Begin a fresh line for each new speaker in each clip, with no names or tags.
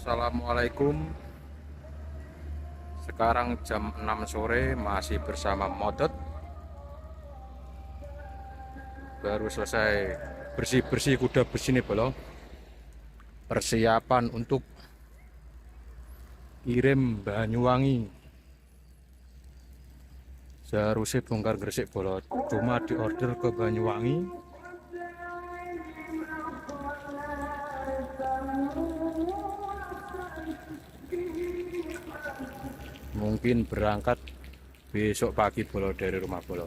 Assalamualaikum. Sekarang jam 6 sore masih bersama Modot. Baru selesai bersih-bersih kuda besi nih bolo. Persiapan untuk kirim Banyuwangi. Seharusnya bongkar gresik bolo. Cuma diorder ke Banyuwangi. Mungkin berangkat besok pagi bolo dari rumah bolo.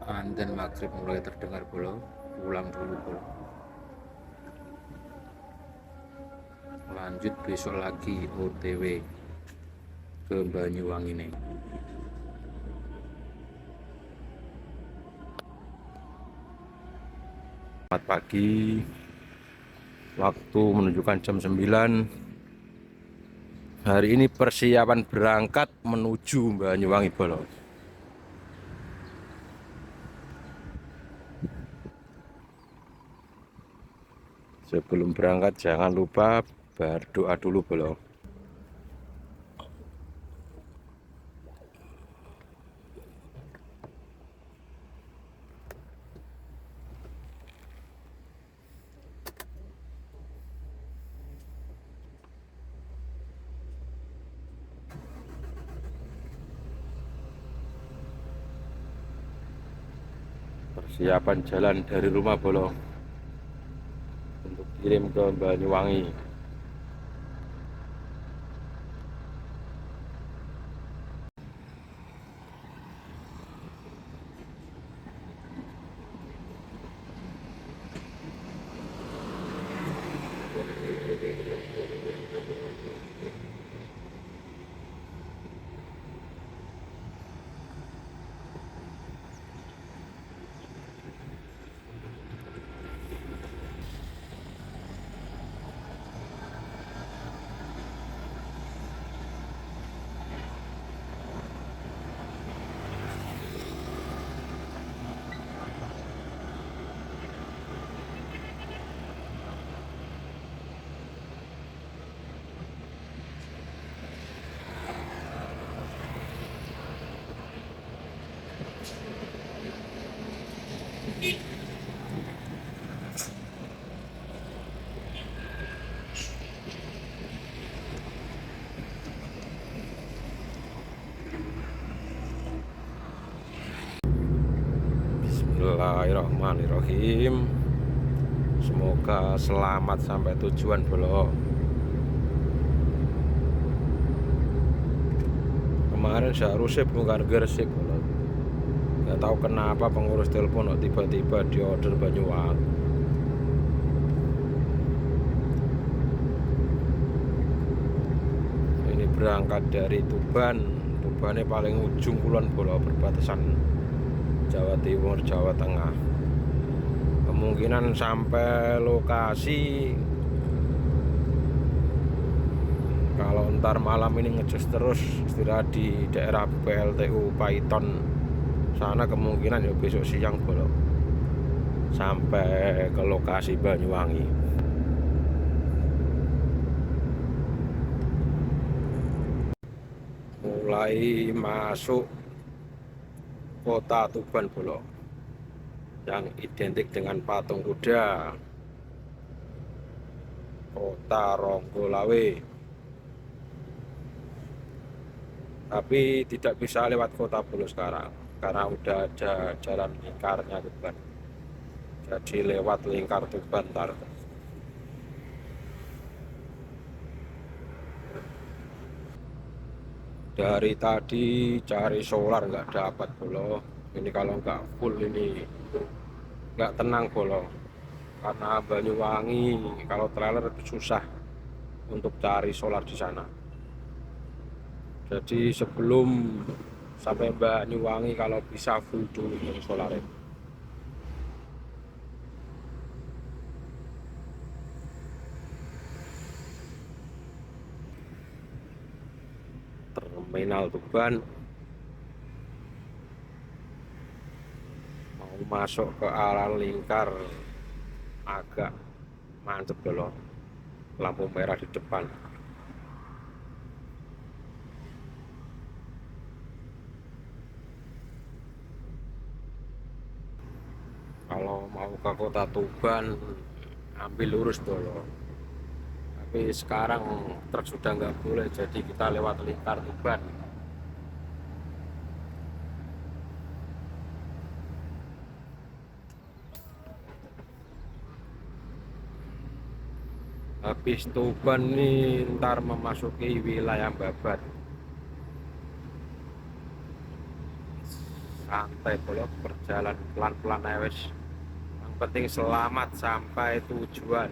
Andan maghrib mulai terdengar bolo. Pulang dulu bolo. Lanjut besok lagi OTW ke Banyuwangi nih. Selamat pagi. Waktu menunjukkan jam 9. Hari ini persiapan berangkat menuju Banyuwangi bolo. Sebelum berangkat jangan lupa berdoa dulu bolo. Persiapan jalan dari rumah bolo untuk kirim ke Banyuwangi. Bismillahirrahmanirrahim. Semoga selamat sampai tujuan bolo. Kemarin seharusnya bongkar gresik bolo. Gak tahu kenapa pengurus telepon tiba-tiba diorder Banyuwangi. Ini berangkat dari Tuban. Tubannya paling ujung kulon bolo, perbatasan Jawa Timur, Jawa Tengah. Kemungkinan sampai lokasi kalau ntar malam ini ngecus terus istirahat di daerah PLTU Paiton sana, kemungkinan ya besok siang bolo sampai ke lokasi Banyuwangi. Mulai masuk kota Tuban bolo yang identik dengan patung kuda, kota Ronggolawe. Tapi tidak bisa lewat kota bolo sekarang karena udah ada jalan lingkarnya Tuban. Jadi lewat lingkar Tuban ntar. Dari tadi cari solar nggak dapat bolo. Ini kalau nggak full ini nggak tenang bolo. Karena Banyuwangi kalau trailer susah untuk cari solar di sana. Jadi sebelum sampai Banyuwangi kalau bisa full dulu solarnya. Terminal Tuban mau masuk ke arah lingkar agak macet dulu, lampu merah di depan. Kalau mau ke kota Tuban ambil lurus dulu, tapi sekarang truk sudah nggak boleh, jadi kita lewat lingkar Tuban. Habis Tuban nih ntar memasuki wilayah Babat. Santai boleh berjalan pelan-pelan aja wes. Yang penting selamat sampai tujuan.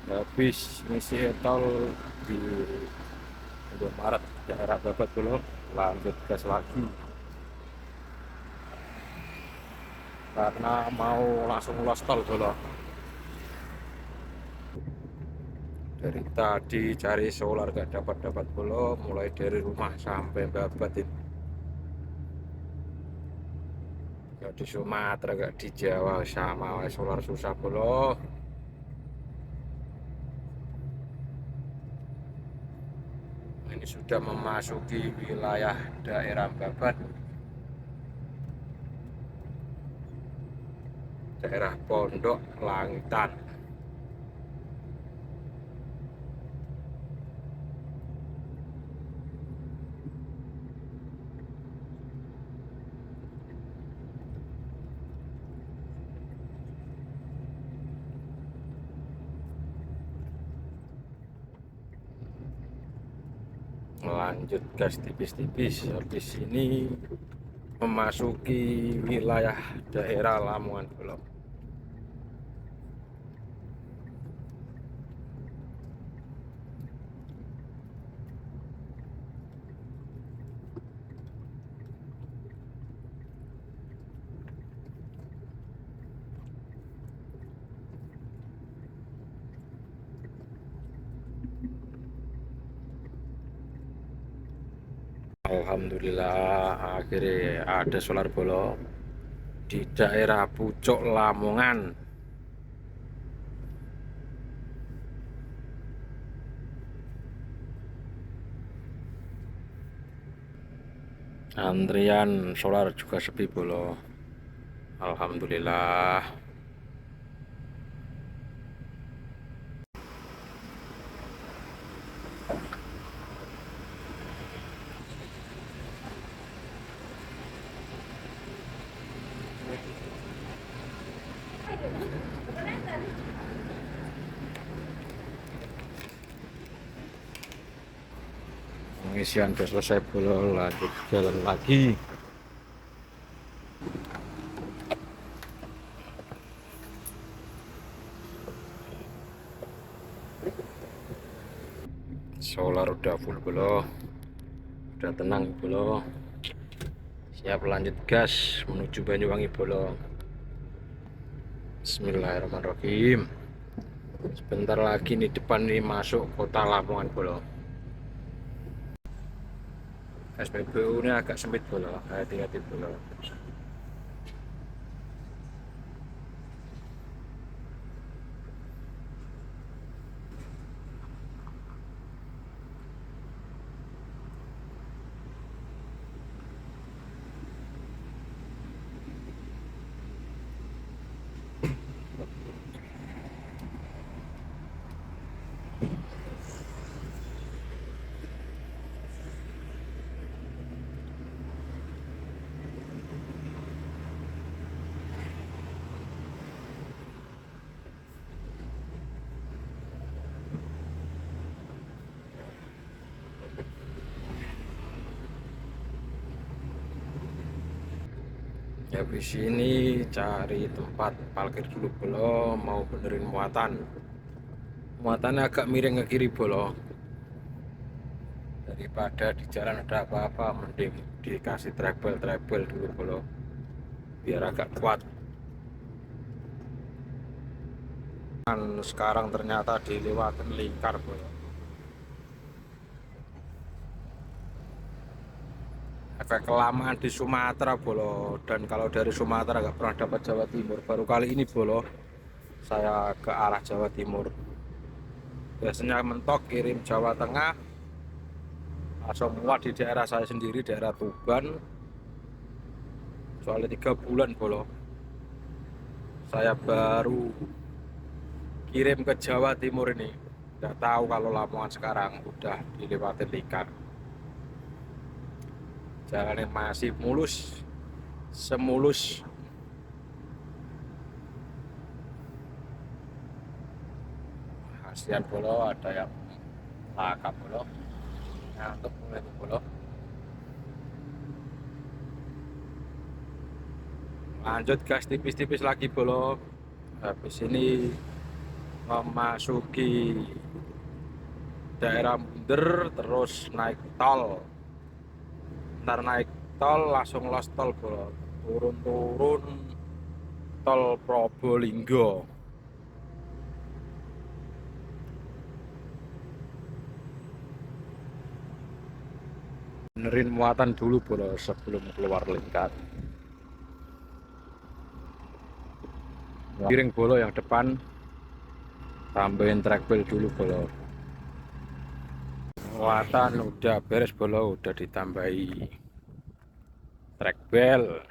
Habis ngisi tol di Indomaret daerah Babat dulu, lanjut gas lagi karena mau langsung los tol dulu. Dari tadi cari solar gak dapat dulu, mulai dari rumah sampai Babat itu. Gak di Sumatera gak di Jawa sama solar susah dulu. Ini sudah memasuki wilayah daerah Babat, daerah Pondok Langitan. Lanjut gas tipis-tipis, habis ini memasuki wilayah daerah Lamongan dulu. Alhamdulillah akhirnya ada solar bolong di daerah Pucuk Lamongan. Antrian solar juga sepi bolo. Alhamdulillah. Pengisian sudah selesai bolo, lanjut jalan lagi. Solar udah full bolo, udah tenang bolo, siap lanjut gas menuju Banyuwangi bolo. Bismillahirrahmanirrahim. Sebentar lagi nih depan nih masuk kota Lamongan bolo. SPBU ini agak sempit bolo, hati-hati bolo. Habis ini cari tempat parkir dulu bolo, mau benerin muatannya agak miring ke kiri bolo. Daripada di jalan ada apa-apa, mending dikasih treble dulu bolo, biar agak kuat. Dan sekarang ternyata dilewatin lingkar bolo. kayak kelamaan di Sumatera bolo, dan kalau dari Sumatera nggak pernah dapat Jawa Timur, baru kali ini bolo saya ke arah Jawa Timur. Biasanya mentok kirim Jawa Tengah, langsung muat di daerah saya sendiri, daerah Tuban. Soalnya 3 bulan bolo saya baru kirim ke Jawa Timur ini. Nggak tahu kalau Lamongan sekarang udah dilewati Lingkar. Jalannya masih mulus, semulus. Kasihan bolo, ada yang laka bolo, ngantuk mulai bolo. Lanjut gas tipis-tipis lagi bolo. Habis ini memasuki daerah Bunder, terus naik tol. Ntar naik tol langsung los tol bolo, turun-turun tol Probolinggo. Benerin muatan dulu bolo sebelum keluar Lingkar. Piring bolo yang depan tambahin track wheel dulu bolo. Muatan udah beres bolo, udah ditambahi track wheel,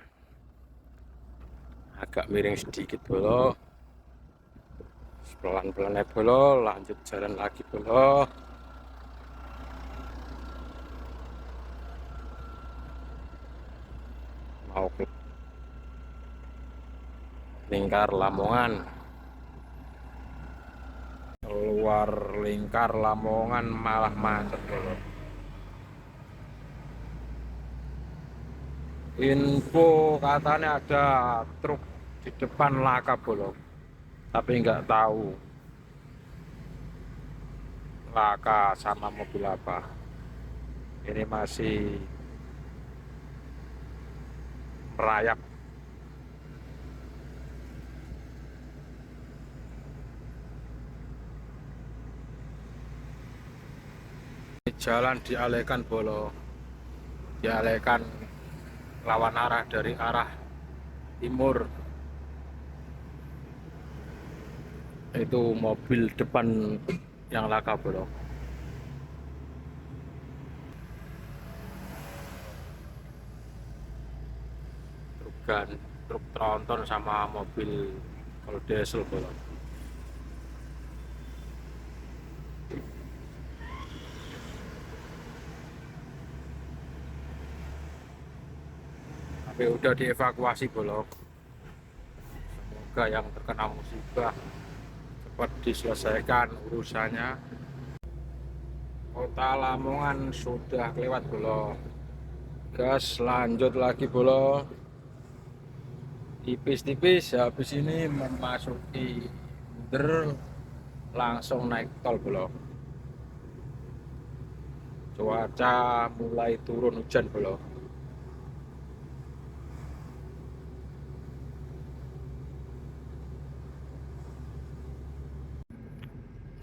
agak miring sedikit bolo. Pelan-pelan ya bolo, lanjut jalan lagi bolo. Mau ke Lingkar Lamongan. Keluar Lingkar Lamongan malah macet bolo. Info katanya ada truk di depan laka bolo, tapi nggak tahu laka sama mobil apa. Ini masih merayap. Jalan dialihkan bolo, dialihkan lawan arah dari arah timur. Itu mobil depan yang laka bolo. Truk tronton sama mobil kalau diesel bolo. Tapi udah dievakuasi bolo. Semoga yang terkena musibah cepat diselesaikan urusannya. Kota Lamongan sudah lewat bolo. Gas lanjut lagi bolo. Tipis-tipis, habis ini memasuki Bunder, langsung naik tol bolo. Cuaca mulai turun hujan bolo.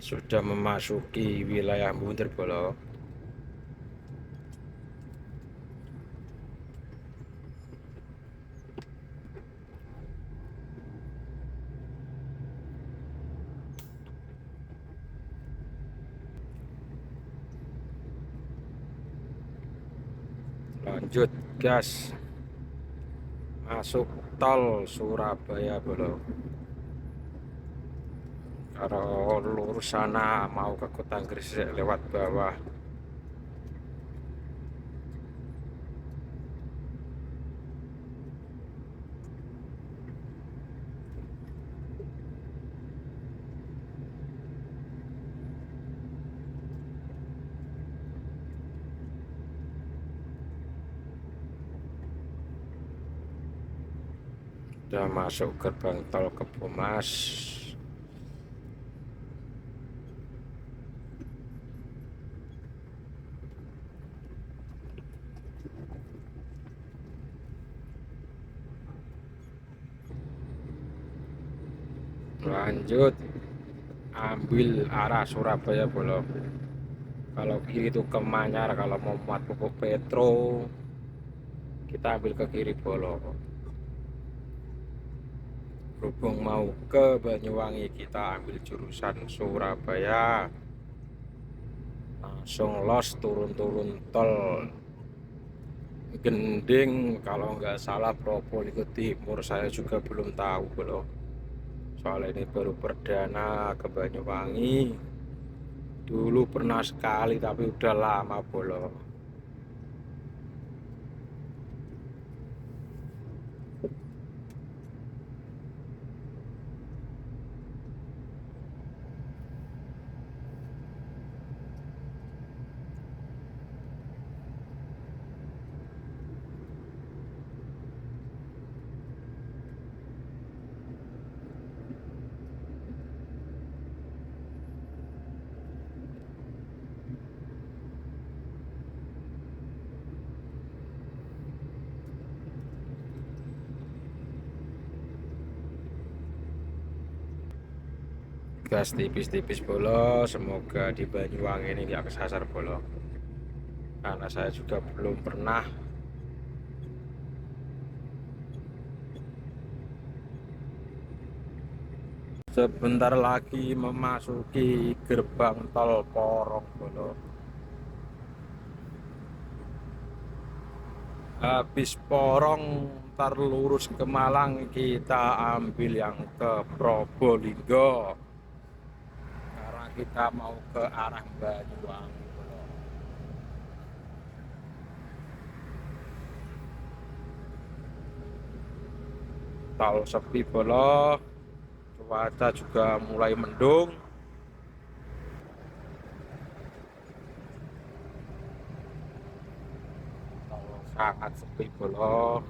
Sudah memasuki wilayah Bunder bolo. Lanjut gas masuk tol Surabaya bolo. Kalau lurus sana mau ke Kota Gresik lewat bawah. Sudah masuk gerbang tol Kebomas. Lanjut ambil arah Surabaya bolo. Kalau kiri itu ke Manyar kalau mau muat pupuk Petro. kita ambil ke kiri bolo. Berhubung mau ke Banyuwangi, kita ambil jurusan Surabaya, langsung los turun-turun tol Gending kalau nggak salah Probolinggo Timur. Saya juga belum tahu bolo, soalnya ini baru perdana ke Banyuwangi. Dulu pernah sekali tapi udah lama bolo. Gas tipis-tipis bolo, semoga di Banyuwangi ini nggak kesasar bolo, karena saya juga belum pernah. Sebentar lagi memasuki gerbang tol Porong bolo. Habis Porong ntar lurus ke Malang, kita ambil yang ke Probolinggo karena kita mau ke arah Banyuwangi bolo. Tol sepi bolo, cuaca juga mulai mendung. Tol sangat sepi bolo.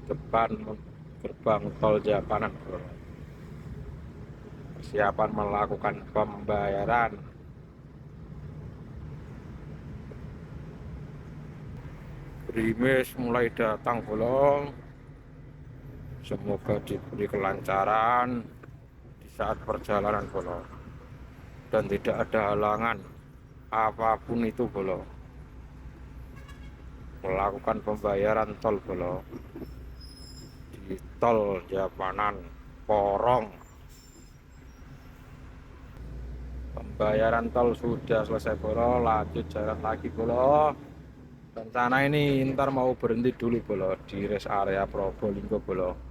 Depan gerbang tol Japanan bro. Persiapan melakukan pembayaran. Gerimis mulai datang bro. Semoga diberi kelancaran di saat perjalanan bro, dan tidak ada halangan apapun itu bro. Melakukan pembayaran tol bro di tol Japanan Porong. Pembayaran tol sudah selesai bro, lanjut jalan lagi bro. Rencana ini ntar mau berhenti dulu bro di rest area Probolinggo bro.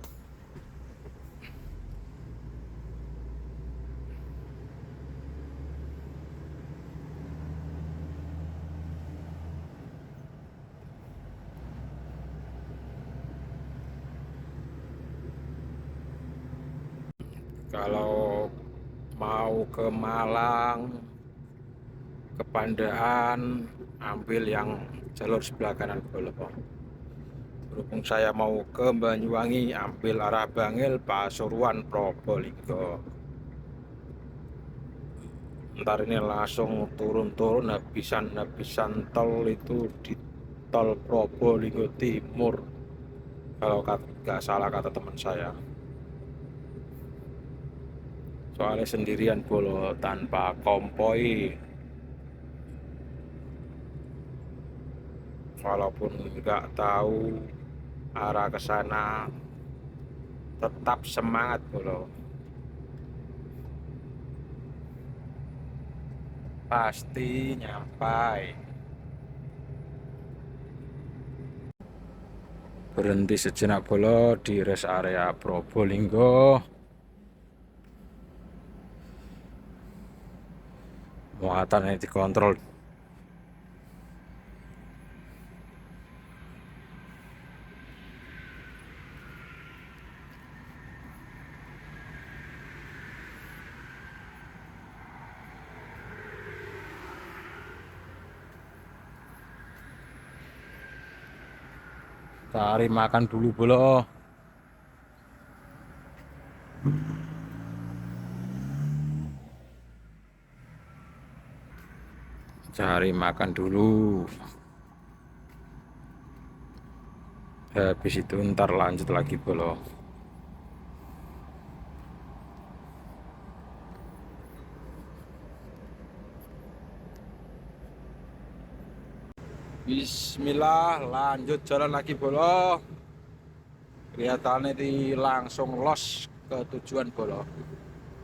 Kalau mau ke Malang, ke Pandaan, ambil yang jalur sebelah kanan bro. Berhubung saya mau ke Banyuwangi, ambil arah Bangil, Pasuruan, Probolinggo. Ntar ini langsung turun-turun habisan tol itu di tol Probolinggo Timur kalau nggak salah kata teman saya. Soalnya sendirian bolo, tanpa kompoi. Walaupun nggak tahu arah ke sana, tetap semangat bolo. Pasti nyampai. Berhenti sejenak bolo di rest area Probolinggo. Muatan ini dikontrol. Cari makan dulu bolo. Cari makan dulu. Habis itu ntar lanjut lagi bolo. Bismillah, lanjut jalan lagi bolo. Kelihatannya di langsung los ke tujuan bolo.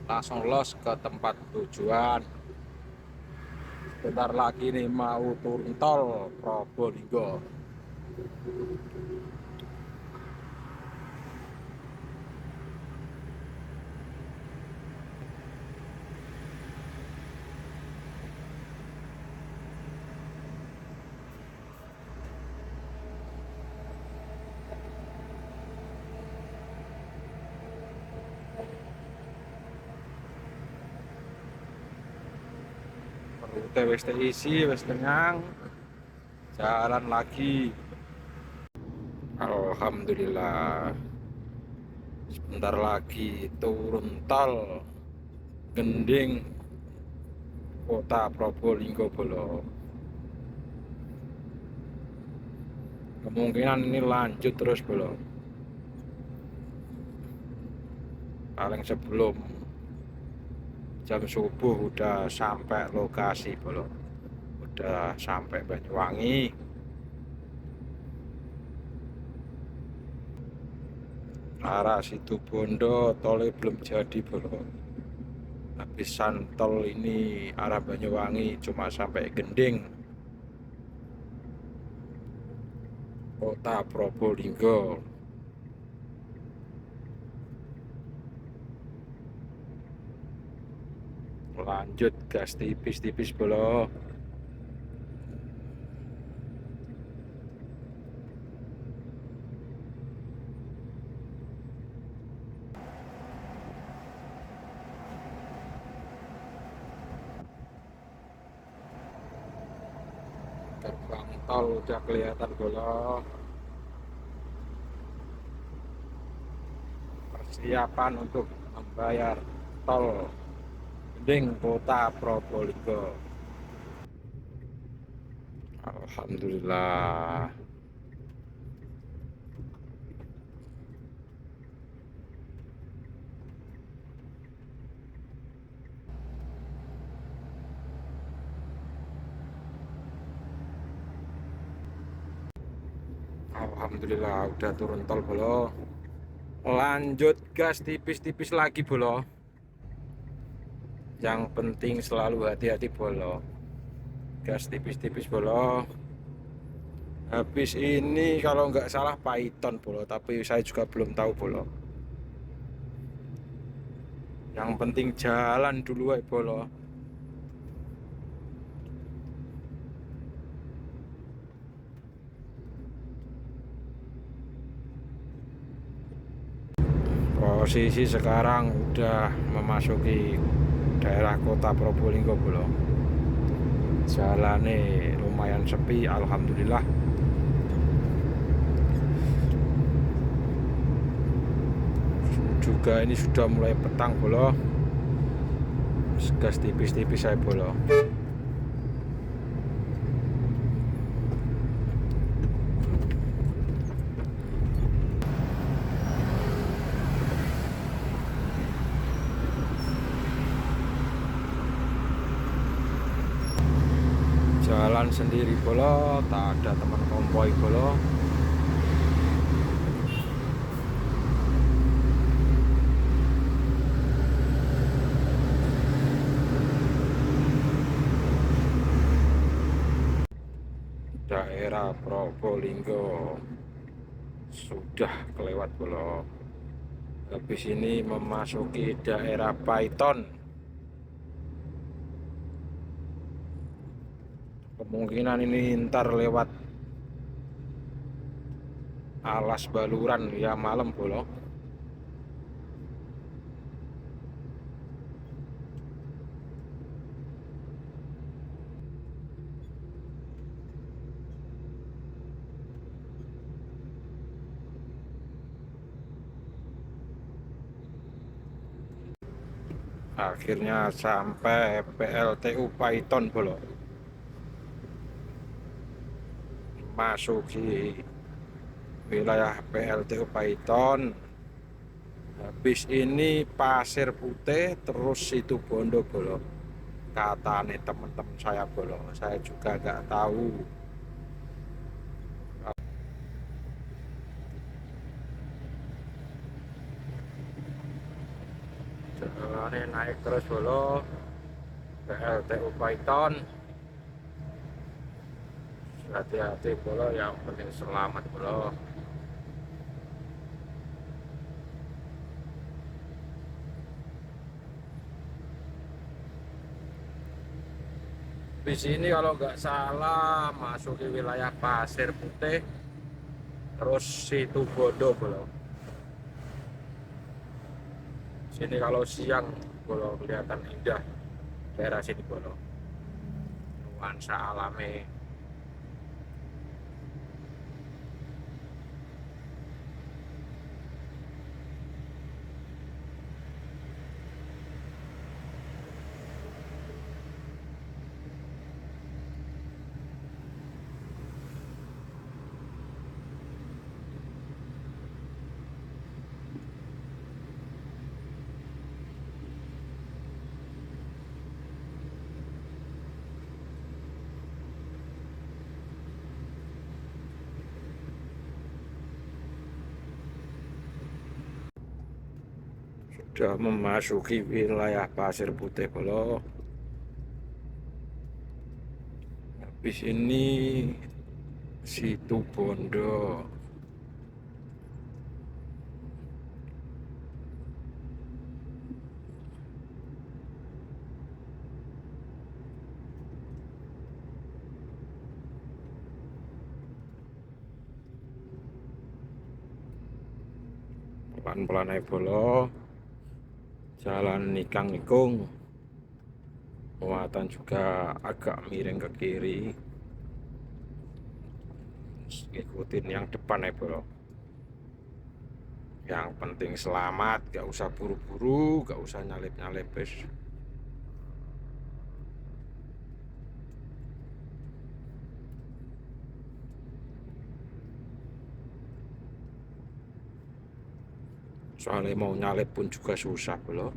Langsung los ke tempat tujuan. Bentar lagi nih mau turun tol Probolinggo. Rute wis terisi, wis kenyang. Jalan lagi. Alhamdulillah. Sebentar lagi turun tol Gending Kota Probolinggo bolo. Kemungkinan ini lanjut terus bolo. Paling sebelum jam subuh udah sampai lokasi bolo. Udah sampai Banyuwangi. Arah Situbondo tolnya belum jadi bolo. Habisan tol ini arah Banyuwangi cuma sampai Gending Kota Probolinggo. Lanjut gas tipis-tipis bolo. Gerbang tol udah kelihatan bolo. Persiapan untuk membayar tol Gending Kota Probolinggo. Alhamdulillah. Alhamdulillah udah turun tol bolo. Lanjut gas tipis-tipis lagi bolo. Yang penting selalu hati-hati bolo. Gas tipis-tipis bolo. Habis ini kalau nggak salah Python bolo, tapi saya juga belum tahu bolo. Yang penting jalan dulu ya bolo. Posisi sekarang udah memasuki daerah kota Probolinggo bolo. Jalannya lumayan sepi, alhamdulillah. Juga ini sudah mulai petang bolo. Gas tipis-tipis saya bolo. Jalan sendiri bolo, tak ada teman konvoy bolo. Daerah Probolinggo sudah kelewat bolo. Habis ini memasuki daerah Python. Kemungkinan ini ntar lewat Alas Baluran ya malam bolo. Akhirnya sampai PLTU Python bolo. Masuki wilayah PLTU Python. Habis ini Pasir Putih, terus Situbondo bolo. Katanya teman-teman saya bolo, saya juga nggak tahu. ini naik terus bolo PLTU Python. Hati-hati bolo, yang penting selamat bolo. Di sini kalau nggak salah masuk ke wilayah Pasir Putih, terus Situ Bondo bolo. Sini kalau siang bolo kelihatan indah daerah sini bolo, nuansa alami. Sudah memasuki wilayah Pasir Putih bolo. Habis ini Situ Bondo. Pelan-pelan aja bolo. Jalan nikang-nikung, muatan juga agak miring ke kiri, ikutin yang depan ya bro. Yang penting selamat, gak usah buru-buru, gak usah nyalip-nyalip bes. Soalnya mau nyalip pun juga susah bro.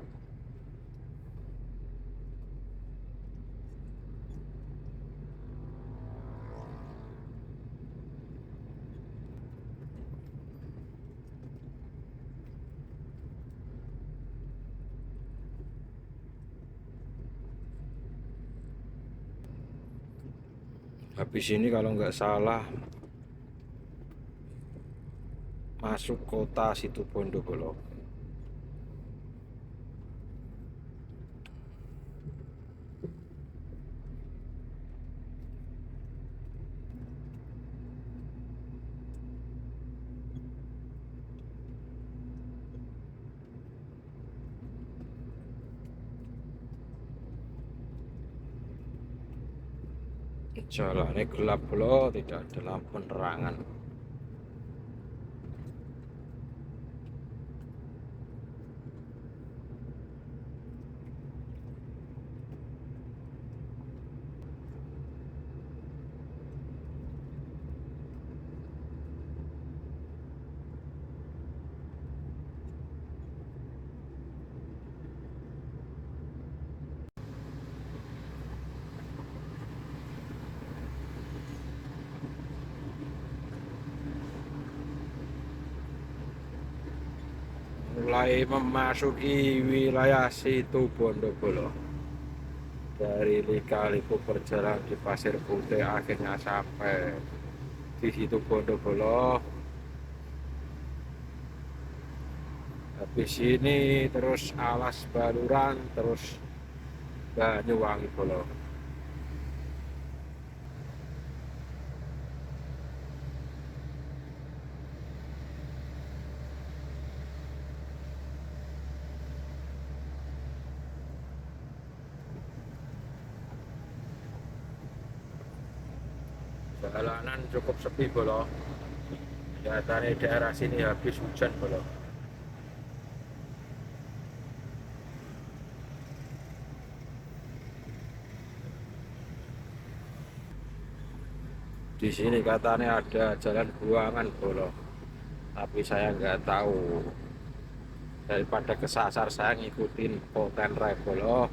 Habis ini kalau nggak salah masuk kota Situ Bondo bro. Jalannya gelap bro, tidak ada lampu penerangan. Mulai memasuki wilayah Situ Bondo bro. Dari Lika-Liku berjalan di Pasir Putih, akhirnya sampai di Situ Bondo bolo. Habis ini terus Alas Baluran, terus Banyuwangi bolo. Jalanan cukup sepi bolo. Dari daerah sini habis hujan bolo. Di sini katanya ada jalan buangan bolo, tapi saya nggak tahu. Daripada kesasar saya ngikutin konten rap bolo.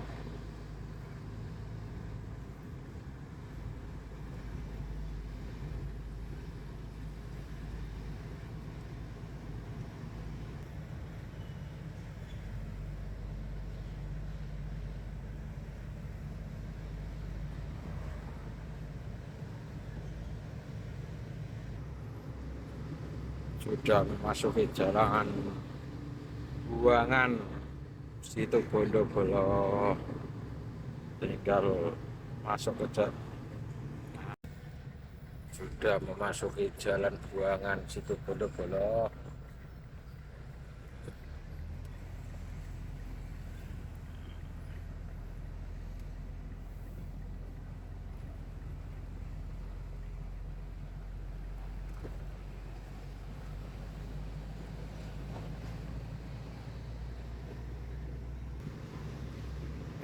sudah memasuki jalan buangan situ Bondobolo, tinggal masuk ke sudah memasuki jalan buangan situ Bondobolo.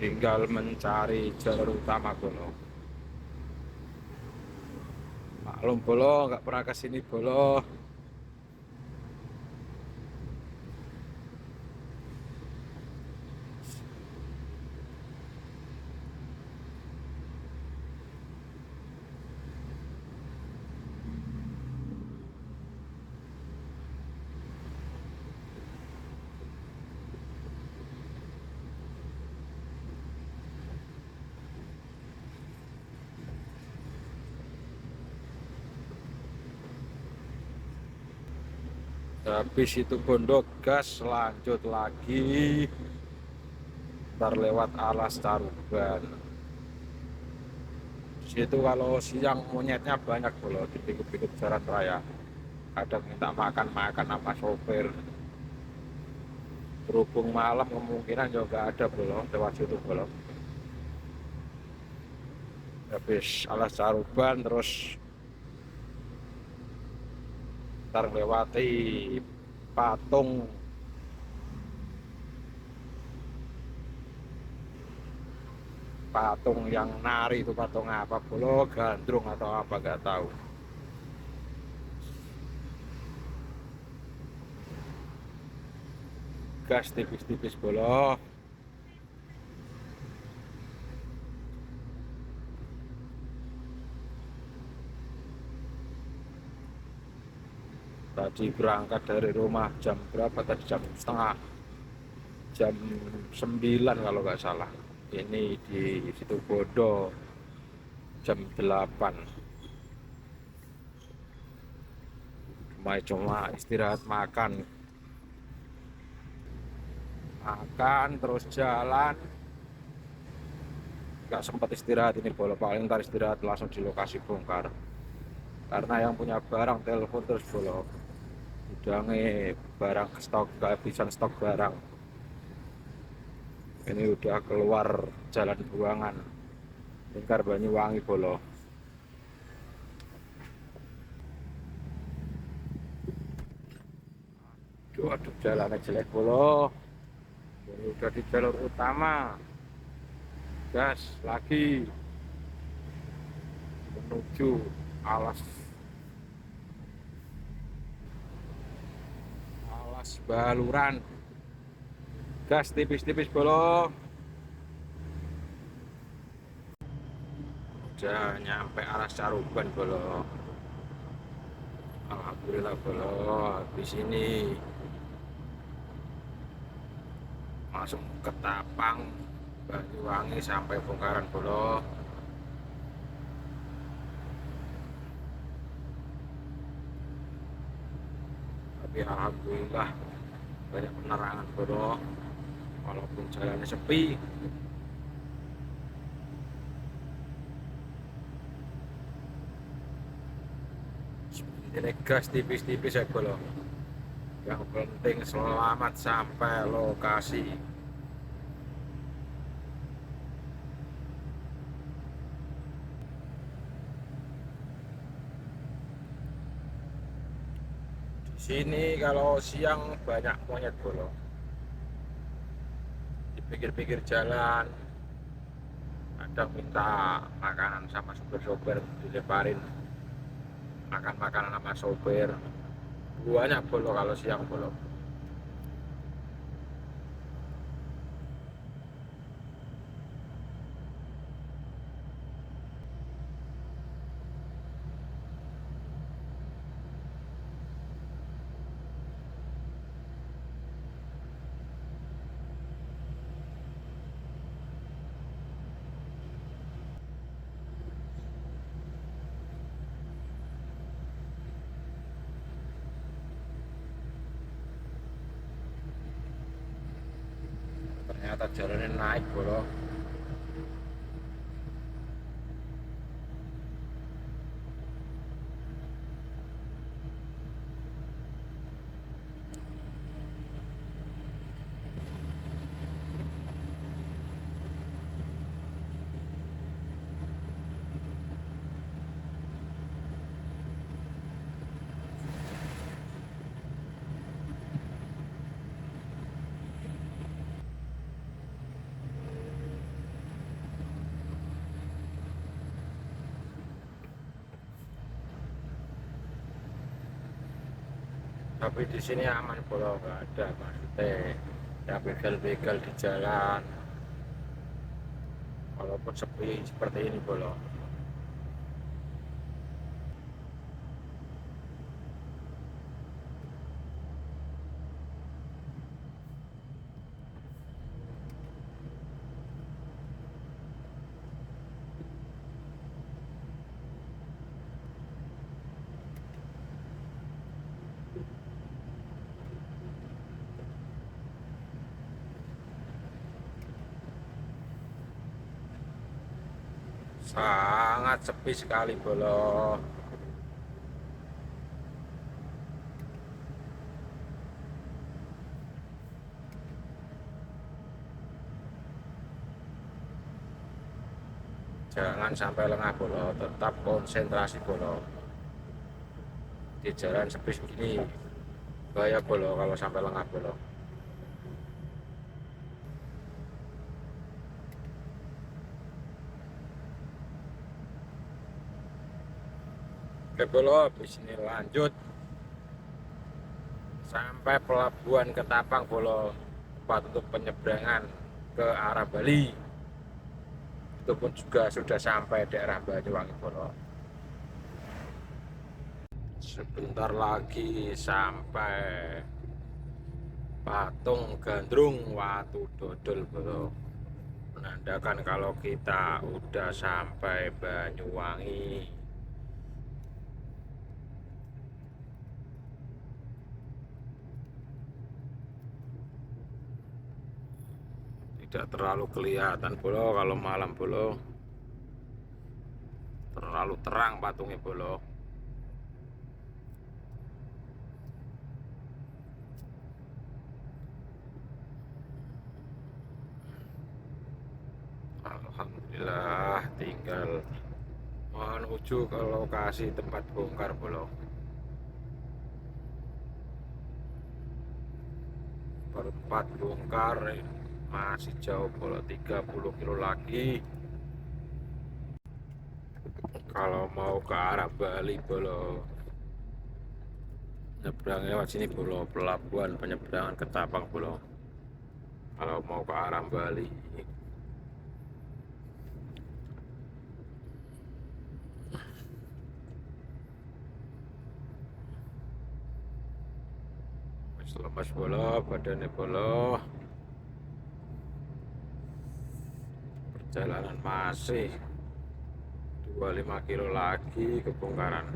Tinggal mencari jalur utama Bolo. Maklum Bolo, nggak pernah ke sini Bolo. Habis itu Bondo gas lanjut lagi, ntar lewat Alas Caruban. Situ kalau siang monyetnya banyak Bolo di pinggir-pinggir jalan raya. Kadang minta makan sama sopir. Berhubung malam kemungkinan juga ada Bolo lewat situ Bolo. Habis Alas Caruban terus ntar lewati patung yang nari itu, patung apa Bolo, gandrung atau apa gak tahu. Gas tipis-tipis Bolo. Tadi berangkat dari rumah jam berapa tadi, jam 9 kalau nggak salah. Ini di situ Bondo jam 8. Cuma istirahat makan terus jalan, nggak sempat istirahat ini Bolo. Paling ntar istirahat langsung di lokasi bongkar, karena yang punya barang telepon terus Bolo, udah barang stok, kehabisan stok barang. Ini udah keluar jalan buangan Lingkar Banyuwangi Bolo. Aduh jalannya jelek Bolo. Ini udah di jalur utama, gas lagi menuju Alas Baluran. Gas tipis-tipis Bolo. Udah nyampe Alas Caruban Bolo. Alhamdulillah Bolo, habis ini langsung ke Tapang Banyuwangi sampai bongkaran Bolo. Tapi alhamdulillah banyak penerangan Bolo, walaupun jalannya sepi. Ini gas tipis-tipis ya Bolo. Yang penting selamat sampai lokasi. Di sini kalau siang banyak monyet Bolo. Di pinggir-pinggir jalan ada minta makanan sama sopir-sopir, dileparin makan makanan sama sopir. Banyak Bolo kalau siang Bolo. ternyata jalannya naik bro. Tapi di sini aman bro, nggak ada maksudnya ya begal-begal di jalan walaupun sepi seperti ini bro. Sangat sepi sekali bro. Jangan sampai lengah bro, tetap konsentrasi bro. Di jalan sepi begini bahaya bro kalau sampai lengah bro. Oke bro, habis ini lanjut sampai pelabuhan Ketapang bro, tempat untuk penyeberangan ke arah Bali. Itu pun juga sudah sampai daerah Banyuwangi bro. Sebentar lagi sampai Patung Gandrung Watu Dodol bro, menandakan kalau kita udah sampai Banyuwangi. Tidak terlalu kelihatan bro kalau malam bro, terlalu terang patungnya bro. Alhamdulillah, tinggal menuju ke lokasi tempat bongkar bro. Tempat bongkar masih jauh bro, 30 kilo lagi kalau mau ke arah Bali bro. Nyebrang lewat sini bro, pelabuhan penyeberangan Ketapang bro, kalau mau ke arah Bali. Lemas bolo, badannya bolo. Perjalanan masih 25 kilo lagi ke bongkaran.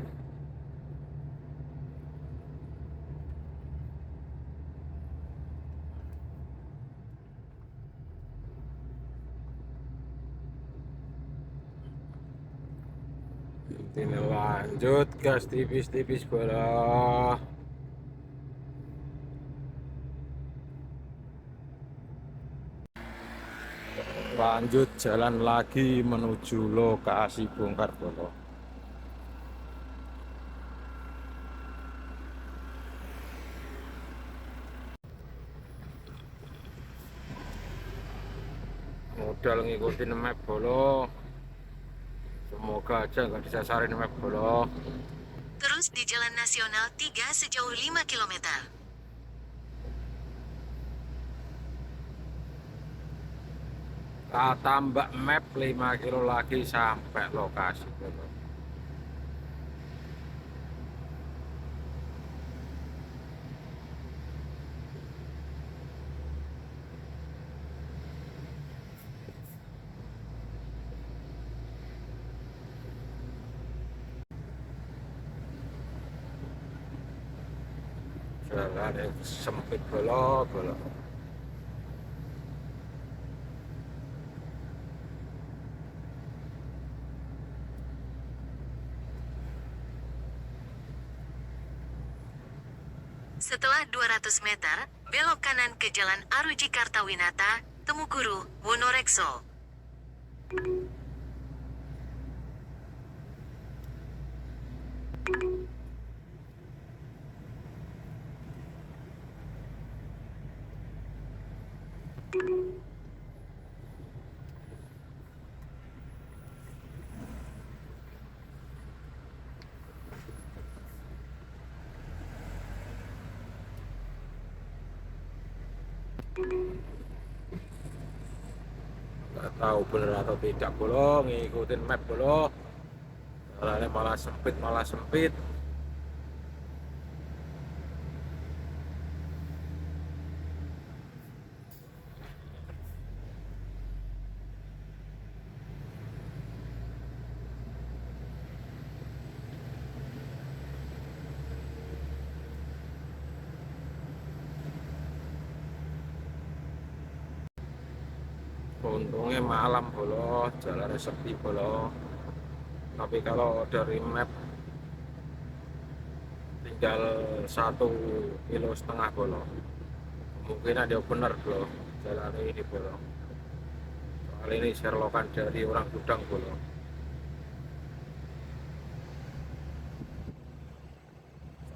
Ini lanjut gas tipis-tipis bolo. Lanjut jalan lagi menuju lokasi bongkar bolo. Modal ngikutin map bolo, semoga aja nggak disasarin map bolo.
Terus di Jalan Nasional 3 sejauh 5 km.
Tambah map 5 kilo lagi sampai lokasi bolo. Jalan yang sempit bolo.
Setelah 200 meter, belok kanan ke Jalan Aruji Kartawinata, Temukuru, Wonorekso.
Nggak tahu bener atau tidak bolo, ngikutin map bolo, jalannya malah sempit. Untungnya malam bolo, jalannya sepi bolo. Tapi kalau dari map tinggal 1,5 kilo bolo, mungkin ada bener bolo jalan ini bolo. Soal ini serlokan dari orang Gudang bolo.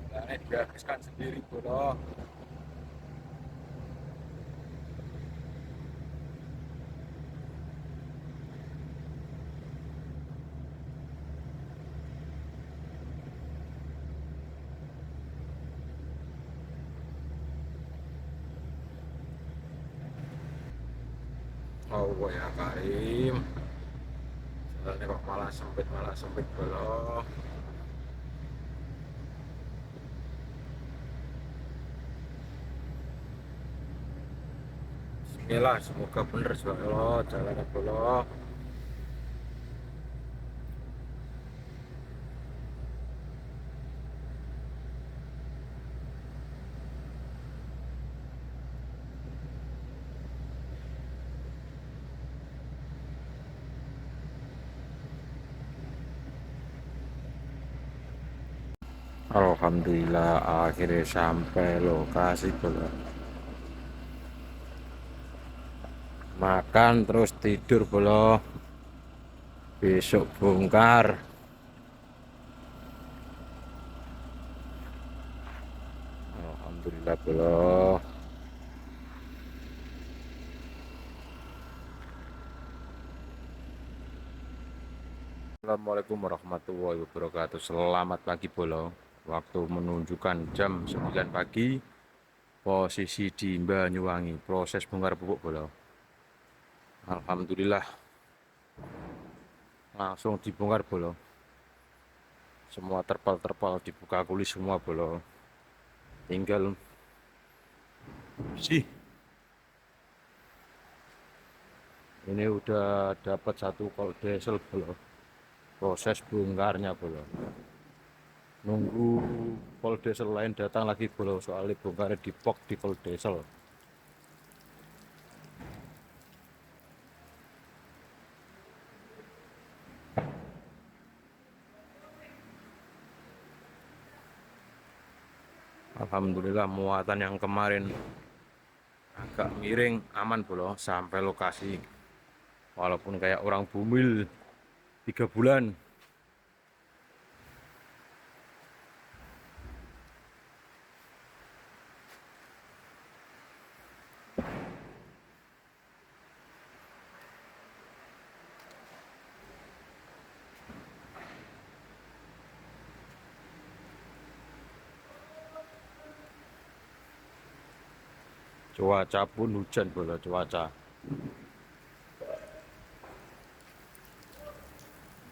Jalannya dihabiskan sendiri bolo. Oh ya Karim, jalannya kok malah sempit bolo. Bismillah, semoga bener bolo jalannya bolo. Alhamdulillah akhirnya sampai lokasi bolo. Makan terus tidur bolo. Besok bongkar. Alhamdulillah bolo. Assalamualaikum warahmatullahi wabarakatuh. Selamat pagi bolo. Waktu menunjukkan jam 9 pagi. Posisi di Banyuwangi. Proses bongkar pupuk bolo. Alhamdulillah langsung dibongkar bolo. Semua terpal dibuka kuli semua bolo. Tinggal sih. Ini udah dapat 1 kol diesel bolo. Proses bongkarnya bolo. Nunggu kol diesel lain datang lagi bolo, soalnya bongkarnya dipok di kol diesel. Alhamdulillah muatan yang kemarin agak miring aman bolo sampai lokasi, walaupun kayak orang bumil 3 bulan. Cuaca pun hujan bolo, cuaca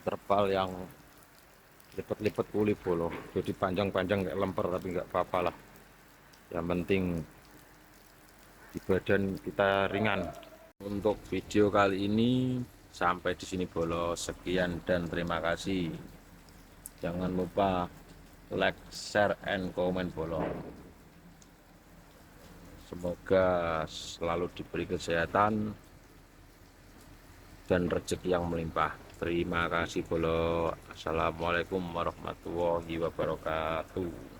terpal yang lipet-lipet kuli bolo, jadi panjang-panjang kayak lemper, tapi nggak apa-apa lah, yang penting di badan kita ringan. Untuk video kali ini sampai di sini bolo, sekian dan terima kasih. Jangan lupa like, share, and comment bolo. Semoga selalu diberi kesehatan dan rezeki yang melimpah. Terima kasih bolo. Assalamualaikum warahmatullahi wabarakatuh.